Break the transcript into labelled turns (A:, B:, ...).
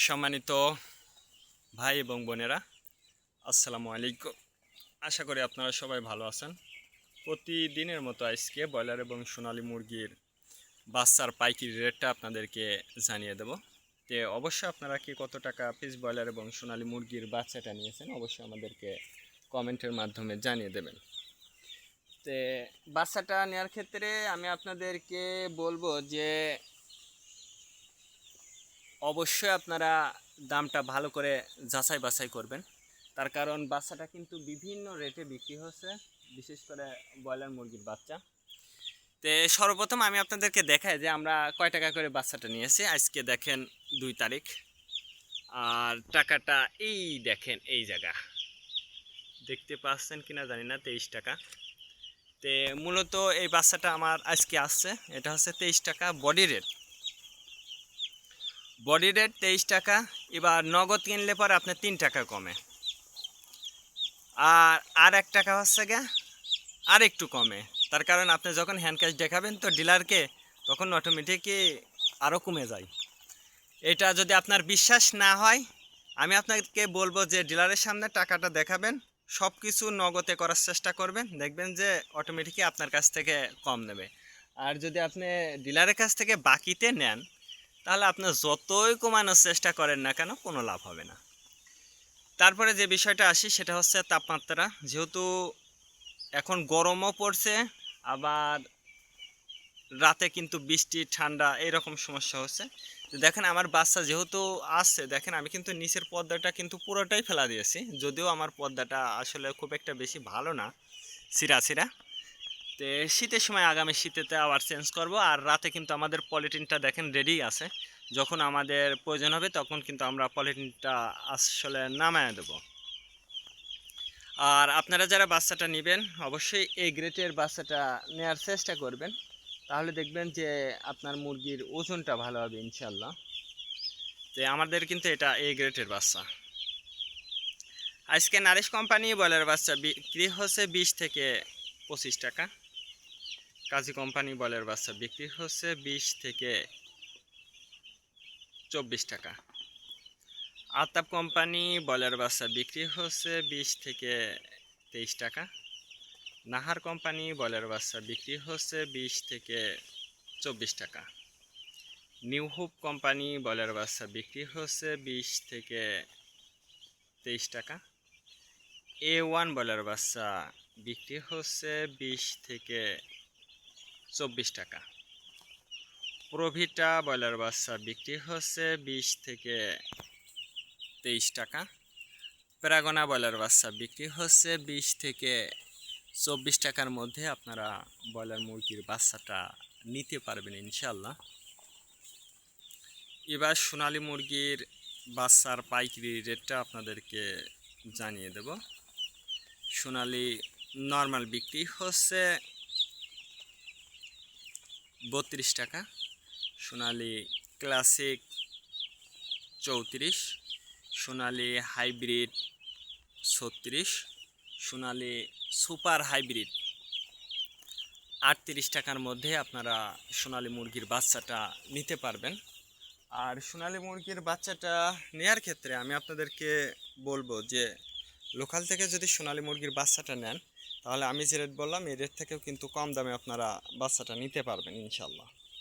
A: সম্মানিত ভাই এবং বোনেরা, আসসালামু আলাইকুম। আশা করি আপনারা সবাই ভালো আছেন। প্রতিদিনের মতো আজকে ব্রয়লার এবং সোনালী মুরগির বাচ্চার পাইকারি রেটটা আপনাদেরকে জানিয়ে দেব। তো অবশ্যই আপনারা কি কত টাকা পিস ব্রয়লার এবং সোনালী মুরগির বাচ্চাটা নিয়েছেন অবশ্যই আমাদেরকে কমেন্টের মাধ্যমে জানিয়ে দেবেন। তো বাচ্চাটা নেওয়ার ক্ষেত্রে আমি আপনাদেরকে বলবো যে অবশ্যই আপনারা দামটা ভালো করে যাচাই বাছাই করবেন। তার কারণ বাচ্চাটা কিন্তু বিভিন্ন রেটে বিক্রি হচ্ছে, বিশেষ করে ব্রয়লার মুরগির বাচ্চা। তো সর্বপ্রথম আমি আপনাদেরকে দেখাই যে আমরা কয় টাকা করে বাচ্চাটা নিয়েছি। আজকে দেখেন 2 তারিখ, আর টাকাটা এই দেখেন এই জায়গা দেখতে পাচ্ছেন কিনা জানি না, 23 টাকা। তো মূলত এই বাচ্চাটা আমার আজকে আসছে, এটা হচ্ছে 23 টাকা বডি রেট। 23 টাকা। এবার নগদ কিনলে পরে আপনার 3 টাকা কমে, আর 1 টাকা হচ্ছে গা আর একটু কমে। তার কারণ আপনি যখন হ্যান্ড ক্যাশ দেখাবেন তো ডিলারকে, তখন অটোমেটিকই আরও কমে যায়। এটা যদি আপনার বিশ্বাস না হয়, আমি আপনাকে বলবো যে ডিলারের সামনে টাকাটা দেখাবেন, সব কিছু নগদে করার চেষ্টা করবেন, দেখবেন যে অটোমেটিকই আপনার কাছ থেকে কম নেবে। আর যদি আপনি ডিলারের কাছ থেকে বাকিতে নেন, তাহলে আপনি যতই কমানোর চেষ্টা করেন না কেন কোনো লাভ হবে না। তারপরে যে বিষয়টা আসি সেটা হচ্ছে তাপমাত্রা। যেহেতু এখন গরমও পড়ছে, আবার রাতে কিন্তু বৃষ্টি ঠান্ডা এইরকম সমস্যা হচ্ছে। তো দেখেন আমার বাচ্চা যেহেতু আসছে, দেখেন আমি কিন্তু নিচের পর্দাটা কিন্তু পুরোটাই ফেলা দিয়েছি, যদিও আমার পর্দাটা আসলে খুব একটা বেশি ভালো না, ছিঁড়া ছিঁড়া। তো শীতের সময় আগামী শীতেতে আবার চেঞ্জ করব। আর রাতে কিন্তু আমাদের পলিটিনটা দেখেন রেডি আছে, যখন আমাদের প্রয়োজন হবে তখন কিন্তু আমরা পলিটিনটা আসলে নামায় দেব। আর আপনারা যারা বাচ্চাটা নেবেন অবশ্যই এই গ্রেটের বাচ্চাটা নেওয়ার চেষ্টা করবেন, তাহলে দেখবেন যে আপনার মুরগির ওজনটা ভালো হবে ইনশাল্লাহ। তো আমাদের কিন্তু এটা এই গ্রেটের বাচ্চা। আজকে নারিশ কোম্পানি বয়লার বাচ্চা বিক্রি হচ্ছে 20 থেকে 25 টাকা। কাজী কোম্পানি বয়লার বাচ্চা বিক্রি হচ্ছে 20 থেকে 24 টাকা। আতাপ কোম্পানি বয়লার বাচ্চা বিক্রি হচ্ছে 20 থেকে 23 টাকা। নাহার কোম্পানি বয়লার বাচ্চা বিক্রি হচ্ছে 20 থেকে 24 টাকা। নিউ হোপ কোম্পানি বয়লার বাচ্চা বিক্রি হচ্ছে 20 থেকে 23 টাকা। A1 বয়লার বাচ্চা বিক্রি হচ্ছে 20 থেকে 24 টাকা। প্রভিটা বয়লার বাচ্চা বিক্রি হচ্ছে 20 থেকে 23 টাকা। প্যারাগনা বয়লার বাচ্চা বিক্রি হচ্ছে 20 থেকে 24 টাকার মধ্যে আপনারা ব্রয়লার মুরগির বাচ্চাটা নিতে পারবেন ইনশাল্লাহ। এবার সোনালী মুরগির বাচ্চার পাইকারি রেটটা আপনাদেরকে জানিয়ে দেব। সোনালী নর্মাল বিক্রি হচ্ছে 32 টাকা, সোনালী ক্লাসিক 34, সোনালী হাইব্রিড 36, সোনালী সুপার হাইব্রিড 38 টাকার মধ্যে আপনারা সোনালী মুরগির বাচ্চাটা নিতে পারবেন। আর সোনালী মুরগির বাচ্চাটা নেয়ার ক্ষেত্রে আমি আপনাদেরকে বলবো যে লোকাল থেকে যদি সোনালী মুরগির বাচ্চাটা নেন, তাহলে আমি যে রেট বললাম এই রেট থেকেও কিন্তু কম দামে আপনারা বাচ্চাটা নিতে পারবেন ইনশাল্লাহ।